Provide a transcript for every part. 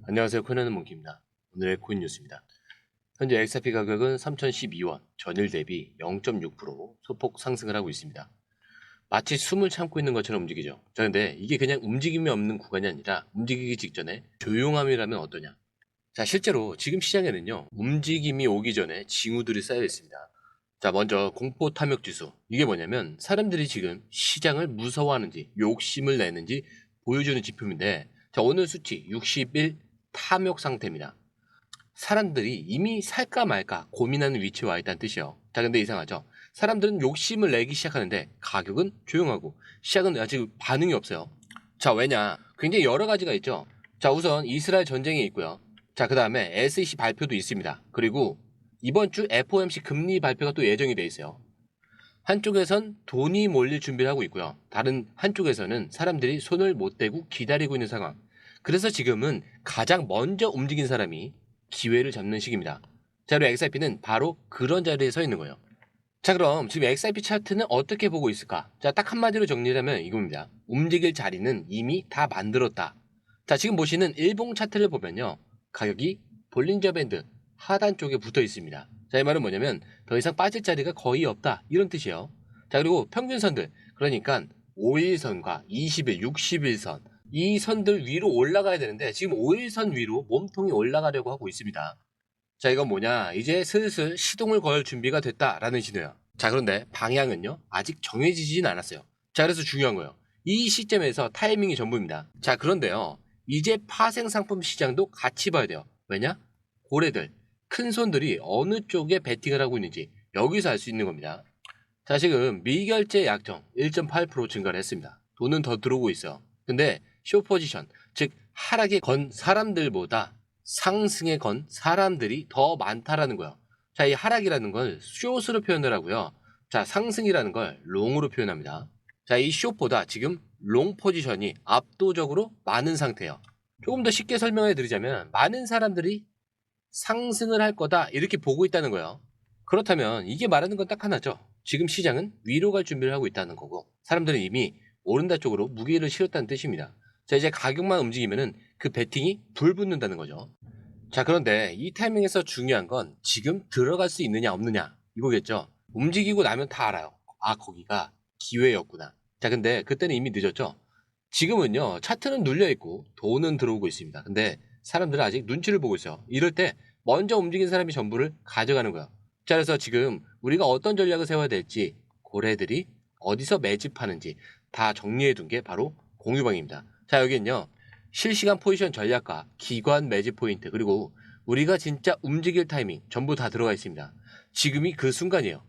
안녕하세요. 코인하는 몽키입니다. 오늘의 코인 뉴스입니다. 현재 XRP 가격은 3012원, 전일 대비 0.6% 소폭 상승을 하고 있습니다. 마치 숨을 참고 있는 것처럼 움직이죠. 자, 근데 이게 그냥 움직임이 없는 구간이 아니라 움직이기 직전에 조용함이라면 어떠냐? 자, 실제로 지금 시장에는요, 움직임이 오기 전에 징후들이 쌓여 있습니다. 자, 먼저 공포 탐욕 지수. 이게 뭐냐면 사람들이 지금 시장을 무서워하는지 욕심을 내는지 보여주는 지표인데, 자, 오늘 수치 61 탐욕 상태입니다. 사람들이 이미 살까 말까 고민하는 위치에 와 있다는 뜻이요. 자, 근데 이상하죠? 사람들은 욕심을 내기 시작하는데 가격은 조용하고 시작은 아직 반응이 없어요. 자, 왜냐? 굉장히 여러 가지가 있죠. 자, 우선 이스라엘 전쟁이 있고요. 자, 그 다음에 SEC 발표도 있습니다. 그리고 이번 주 FOMC 금리 발표가 또 예정이 돼 있어요. 한쪽에선 돈이 몰릴 준비를 하고 있고요. 다른 한쪽에서는 사람들이 손을 못 대고 기다리고 있는 상황. 그래서 지금은 가장 먼저 움직인 사람이 기회를 잡는 시기입니다. 자, 그리고 XRP는 바로 그런 자리에 서 있는 거예요. 자, 그럼 지금 XRP 차트는 어떻게 보고 있을까? 자, 딱 한마디로 정리하면 이겁니다. 움직일 자리는 이미 다 만들었다. 자, 지금 보시는 일봉 차트를 보면요. 가격이 볼린저 밴드 하단 쪽에 붙어 있습니다. 자, 이 말은 뭐냐면 더 이상 빠질 자리가 거의 없다. 이런 뜻이에요. 자, 그리고 평균선들. 그러니까 5일선과 20일, 60일선. 이 선들 위로 올라가야 되는데 지금 5일선 위로 몸통이 올라가려고 하고 있습니다. 자, 이건 뭐냐? 이제 슬슬 시동을 걸 준비가 됐다라는 신호야. 자, 그런데 방향은요? 아직 정해지진 않았어요. 자, 그래서 중요한 거예요. 이 시점에서 타이밍이 전부입니다. 자, 그런데요. 이제 파생 상품 시장도 같이 봐야 돼요. 왜냐? 고래들, 큰 손들이 어느 쪽에 베팅을 하고 있는지 여기서 알 수 있는 겁니다. 자, 지금 미결제 약정 1.8% 증가를 했습니다. 돈은 더 들어오고 있어요. 근데 쇼 포지션, 즉 하락에 건 사람들보다 상승에 건 사람들이 더 많다라는 거예요. 자, 이 하락이라는 걸 숏으로 표현을 하고요. 자, 상승이라는 걸 롱으로 표현합니다. 자, 이 숏보다 지금 롱 포지션이 압도적으로 많은 상태예요. 조금 더 쉽게 설명해 드리자면 많은 사람들이 상승을 할 거다 이렇게 보고 있다는 거예요. 그렇다면 이게 말하는 건 딱 하나죠. 지금 시장은 위로 갈 준비를 하고 있다는 거고 사람들은 이미 오른다 쪽으로 무게를 실었다는 뜻입니다. 자, 이제 가격만 움직이면은 그 베팅이 불붙는다는 거죠. 자, 그런데 이 타이밍에서 중요한 건 지금 들어갈 수 있느냐 없느냐 이거겠죠. 움직이고 나면 다 알아요. 아, 거기가 기회였구나. 자, 근데 그때는 이미 늦었죠. 지금은요, 차트는 눌려있고 돈은 들어오고 있습니다. 근데 사람들은 아직 눈치를 보고 있어요. 이럴 때 먼저 움직인 사람이 전부를 가져가는 거야. 자, 그래서 지금 우리가 어떤 전략을 세워야 될지 고래들이 어디서 매집하는지 다 정리해 둔 게 바로 공유방입니다. 자, 여기는요, 실시간 포지션 전략과 기관 매집 포인트 그리고 우리가 진짜 움직일 타이밍 전부 다 들어가 있습니다. 지금이 그 순간이에요.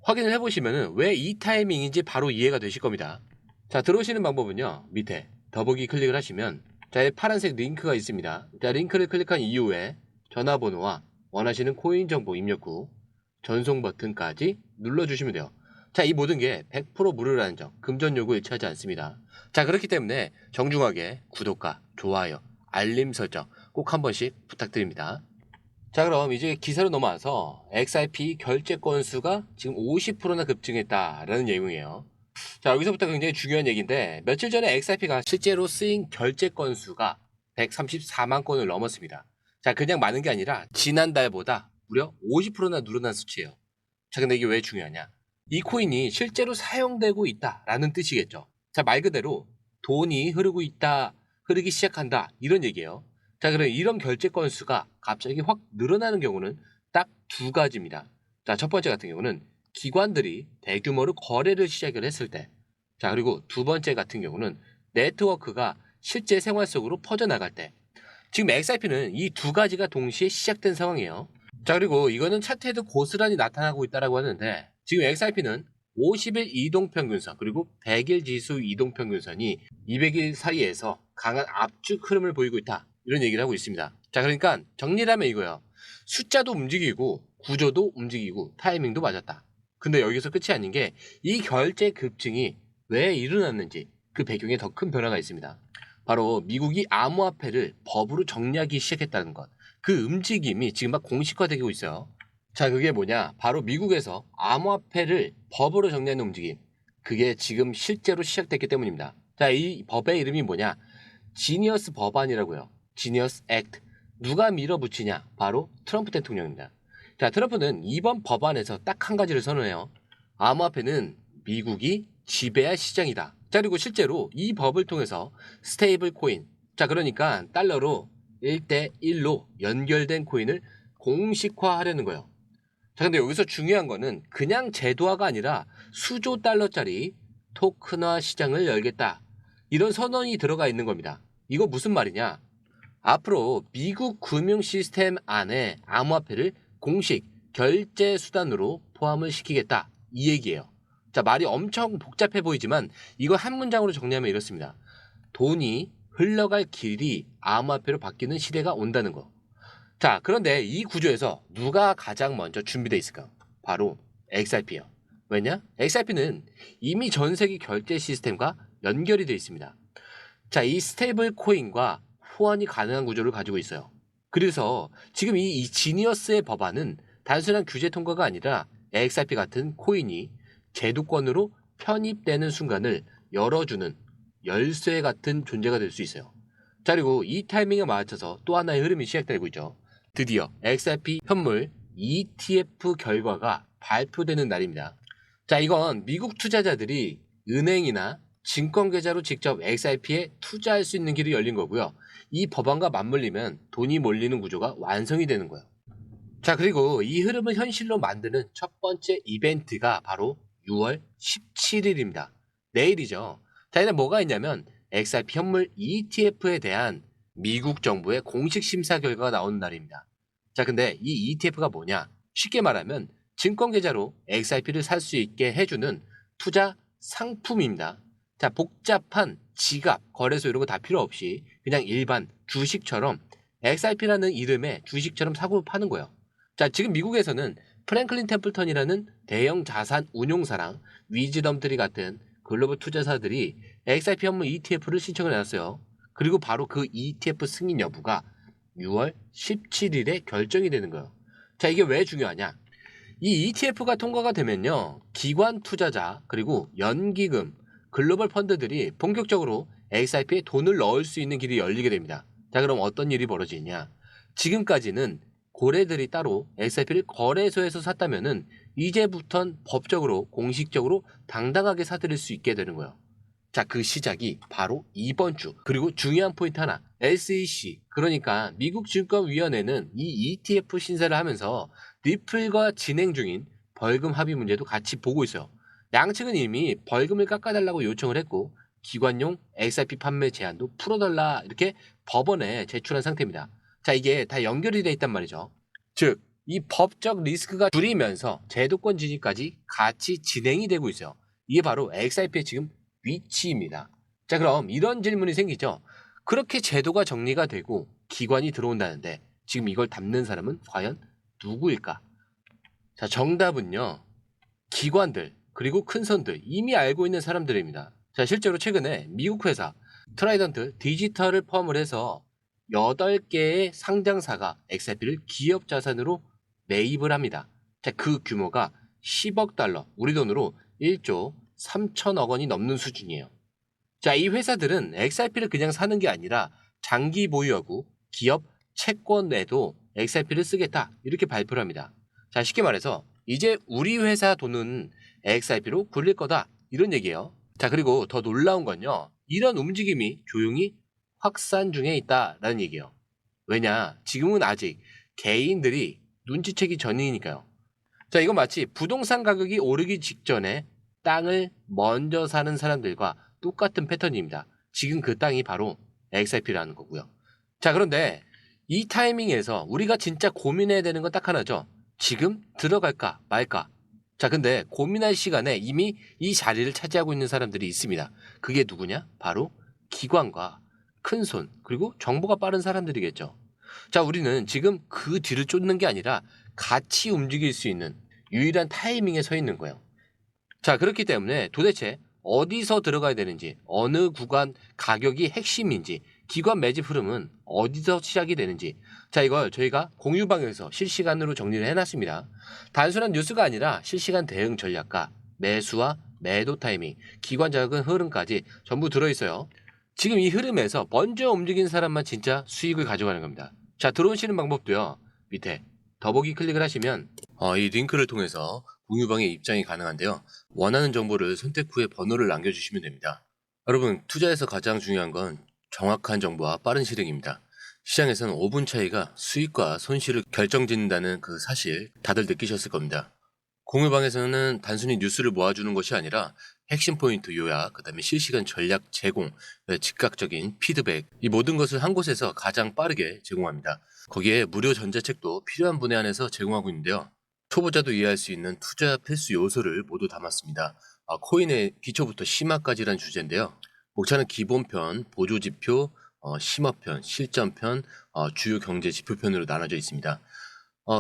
확인을 해보시면 왜 이 타이밍인지 바로 이해가 되실 겁니다. 자, 들어오시는 방법은요, 밑에 더보기 클릭을 하시면 자, 파란색 링크가 있습니다. 자, 링크를 클릭한 이후에 전화번호와 원하시는 코인 정보 입력 후 전송 버튼까지 눌러주시면 돼요. 자, 이 모든 게 100% 무료라는 점, 금전 요구 일치하지 않습니다. 자, 그렇기 때문에 정중하게 구독과 좋아요, 알림 설정 꼭 한 번씩 부탁드립니다. 자, 그럼 이제 기사로 넘어와서 XRP 결제 건수가 지금 50%나 급증했다라는 내용이에요. 자, 여기서부터 굉장히 중요한 얘기인데 며칠 전에 XRP가 실제로 쓰인 결제 건수가 134만 건을 넘었습니다. 자, 그냥 많은 게 아니라 지난달보다 무려 50%나 늘어난 수치예요. 자, 근데 이게 왜 중요하냐? 이 코인이 실제로 사용되고 있다라는 뜻이겠죠. 자, 말 그대로 돈이 흐르고 있다, 흐르기 시작한다 이런 얘기예요. 자, 그럼 이런 결제 건수가 갑자기 확 늘어나는 경우는 딱 두 가지입니다. 자, 첫 번째 같은 경우는 기관들이 대규모로 거래를 시작을 했을 때, 자, 그리고 두 번째 같은 경우는 네트워크가 실제 생활 속으로 퍼져나갈 때, 지금 XRP는 이 두 가지가 동시에 시작된 상황이에요. 자, 그리고 이거는 차트에도 고스란히 나타나고 있다고 하는데 지금 XRP는 50일 이동평균선 그리고 100일 지수 이동평균선이 200일 사이에서 강한 압축 흐름을 보이고 있다 이런 얘기를 하고 있습니다. 자, 그러니까 정리를 하면 이거예요. 숫자도 움직이고 구조도 움직이고 타이밍도 맞았다. 근데 여기서 끝이 아닌 게 이 결제 급증이 왜 일어났는지 그 배경에 더 큰 변화가 있습니다. 바로 미국이 암호화폐를 법으로 정리하기 시작했다는 것. 그 움직임이 지금 막 공식화되고 있어요. 자, 그게 뭐냐? 바로 미국에서 암호화폐를 법으로 정리하는 움직임. 그게 지금 실제로 시작됐기 때문입니다. 자, 이 법의 이름이 뭐냐? 지니어스 법안이라고요. 지니어스 액트. 누가 밀어붙이냐? 바로 트럼프 대통령입니다. 자, 트럼프는 이번 법안에서 딱 한 가지를 선언해요. 암호화폐는 미국이 지배할 시장이다. 자, 그리고 실제로 이 법을 통해서 스테이블 코인, 자, 그러니까 달러로 1대1로 연결된 코인을 공식화하려는 거예요. 자, 근데 여기서 중요한 거는 그냥 제도화가 아니라 수조 달러짜리 토큰화 시장을 열겠다. 이런 선언이 들어가 있는 겁니다. 이거 무슨 말이냐? 앞으로 미국 금융 시스템 안에 암호화폐를 공식 결제 수단으로 포함을 시키겠다. 이 얘기예요. 자, 말이 엄청 복잡해 보이지만 이거 한 문장으로 정리하면 이렇습니다. 돈이 흘러갈 길이 암호화폐로 바뀌는 시대가 온다는 거. 자, 그런데 이 구조에서 누가 가장 먼저 준비되어 있을까요? 바로 XRP요. 왜냐? XRP는 이미 전 세계 결제 시스템과 연결이 되어 있습니다. 자, 이 스테이블 코인과 호환이 가능한 구조를 가지고 있어요. 그래서 지금 이 지니어스의 법안은 단순한 규제 통과가 아니라 XRP 같은 코인이 제도권으로 편입되는 순간을 열어주는 열쇠 같은 존재가 될 수 있어요. 자, 그리고 이 타이밍에 맞춰서 또 하나의 흐름이 시작되고 있죠. 드디어 XRP 현물 ETF 결과가 발표되는 날입니다. 자, 이건 미국 투자자들이 은행이나 증권계좌로 직접 XRP에 투자할 수 있는 길이 열린 거고요. 이 법안과 맞물리면 돈이 몰리는 구조가 완성이 되는 거예요. 자, 그리고 이 흐름을 현실로 만드는 첫 번째 이벤트가 바로 6월 17일입니다. 내일이죠. 자, 이날 뭐가 있냐면 XRP 현물 ETF에 대한 미국 정부의 공식 심사 결과가 나오는 날입니다. 자, 근데 이 ETF가 뭐냐? 쉽게 말하면 증권 계좌로 XRP를 살 수 있게 해주는 투자 상품입니다. 자, 복잡한 지갑, 거래소 이런 거 다 필요 없이 그냥 일반 주식처럼 XRP라는 이름의 주식처럼 사고 파는 거예요. 자, 지금 미국에서는 프랭클린 템플턴이라는 대형 자산 운용사랑 위즈덤트리 같은 글로벌 투자사들이 XRP 현물 ETF를 신청을 해놨어요. 그리고 바로 그 ETF 승인 여부가 6월 17일에 결정이 되는 거예요. 자, 이게 왜 중요하냐? 이 ETF가 통과가 되면요, 기관 투자자 그리고 연기금, 글로벌 펀드들이 본격적으로 XRP에 돈을 넣을 수 있는 길이 열리게 됩니다. 자, 그럼 어떤 일이 벌어지냐? 지금까지는 고래들이 따로 XRP를 거래소에서 샀다면은 이제부턴 법적으로 공식적으로 당당하게 사들일 수 있게 되는 거예요. 자, 그 시작이 바로 이번 주. 그리고 중요한 포인트 하나. SEC, 그러니까 미국 증권위원회는 이 ETF 신사를 하면서 리플과 진행 중인 벌금 합의 문제도 같이 보고 있어요. 양측은 이미 벌금을 깎아달라고 요청을 했고 기관용 XRP 판매 제한도 풀어달라 이렇게 법원에 제출한 상태입니다. 자, 이게 다 연결이 돼 있단 말이죠. 즉, 이 법적 리스크가 줄이면서 제도권 진입까지 같이 진행이 되고 있어요. 이게 바로 XRP의 지금 위치입니다. 자, 그럼 이런 질문이 생기죠. 그렇게 제도가 정리가 되고 기관이 들어온다는데 지금 이걸 담는 사람은 과연 누구일까? 자, 정답은요, 기관들 그리고 큰 손들, 이미 알고 있는 사람들입니다. 자, 실제로 최근에 미국 회사 트라이던트 디지털을 포함을 해서 8개의 상장사가 XRP를 기업 자산으로 매입을 합니다. 자, 그 규모가 10억 달러, 우리 돈으로 1조 3천억 원이 넘는 수준이에요. 자, 이 회사들은 XRP를 그냥 사는 게 아니라 장기 보유하고 기업 채권에도 XRP를 쓰겠다 이렇게 발표를 합니다. 자, 쉽게 말해서 이제 우리 회사 돈은 XRP로 굴릴 거다 이런 얘기예요. 자, 그리고 더 놀라운 건요, 이런 움직임이 조용히 확산 중에 있다라는 얘기예요. 왜냐, 지금은 아직 개인들이 눈치채기 전이니까요. 자, 이건 마치 부동산 가격이 오르기 직전에 땅을 먼저 사는 사람들과 똑같은 패턴입니다. 지금 그 땅이 바로 XRP라는 거고요. 자, 그런데 이 타이밍에서 우리가 진짜 고민해야 되는 건 딱 하나죠. 지금 들어갈까 말까. 자, 근데 고민할 시간에 이미 이 자리를 차지하고 있는 사람들이 있습니다. 그게 누구냐? 바로 기관과 큰손, 그리고 정보가 빠른 사람들이겠죠. 자, 우리는 지금 그 뒤를 쫓는 게 아니라 같이 움직일 수 있는 유일한 타이밍에 서 있는 거예요. 자, 그렇기 때문에 도대체 어디서 들어가야 되는지, 어느 구간 가격이 핵심인지, 기관 매집 흐름은 어디서 시작이 되는지, 자, 이걸 저희가 공유방에서 실시간으로 정리를 해놨습니다. 단순한 뉴스가 아니라 실시간 대응 전략과 매수와 매도 타이밍, 기관 자극 흐름까지 전부 들어있어요. 지금 이 흐름에서 먼저 움직인 사람만 진짜 수익을 가져가는 겁니다. 자, 들어오시는 방법도요. 밑에 더보기 클릭을 하시면 이 링크를 통해서 공유방에 입장이 가능한데요. 원하는 정보를 선택 후에 번호를 남겨주시면 됩니다. 여러분, 투자에서 가장 중요한 건 정확한 정보와 빠른 실행입니다. 시장에서는 5분 차이가 수익과 손실을 결정짓는다는 그 사실 다들 느끼셨을 겁니다. 공유방에서는 단순히 뉴스를 모아주는 것이 아니라 핵심 포인트 요약, 그 다음에 실시간 전략 제공, 즉각적인 피드백, 이 모든 것을 한 곳에서 가장 빠르게 제공합니다. 거기에 무료 전자책도 필요한 분에 한해서 제공하고 있는데요. 초보자도 이해할 수 있는 투자 필수 요소를 모두 담았습니다. 코인의 기초부터 심화까지란 주제인데요. 목차는 기본편, 보조지표, 심화편, 실전편, 주요 경제 지표편으로 나눠져 있습니다.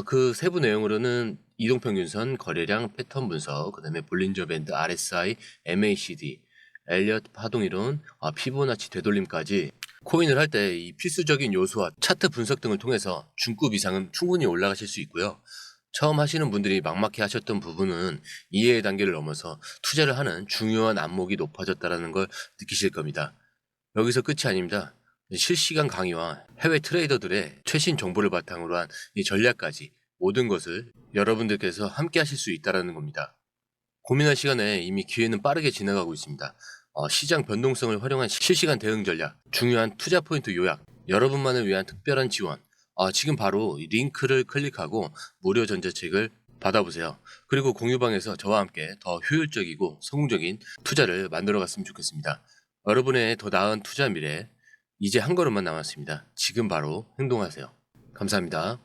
그 세부 내용으로는 이동평균선, 거래량, 패턴 분석, 그 다음에 볼린저 밴드, RSI, MACD, 엘리엇 파동이론, 피보나치 되돌림까지 코인을 할 때 이 필수적인 요소와 차트 분석 등을 통해서 중급 이상은 충분히 올라가실 수 있고요. 처음 하시는 분들이 막막해 하셨던 부분은 이해의 단계를 넘어서 투자를 하는 중요한 안목이 높아졌다는 걸 느끼실 겁니다. 여기서 끝이 아닙니다. 실시간 강의와 해외 트레이더들의 최신 정보를 바탕으로 한 이 전략까지 모든 것을 여러분들께서 함께 하실 수 있다는 겁니다. 고민할 시간에 이미 기회는 빠르게 지나가고 있습니다. 시장 변동성을 활용한 실시간 대응 전략, 중요한 투자 포인트 요약, 여러분만을 위한 특별한 지원. 지금 바로 이 링크를 클릭하고 무료 전자책을 받아보세요. 그리고 공유방에서 저와 함께 더 효율적이고 성공적인 투자를 만들어 갔으면 좋겠습니다. 여러분의 더 나은 투자 미래, 이제 한 걸음만 남았습니다. 지금 바로 행동하세요. 감사합니다.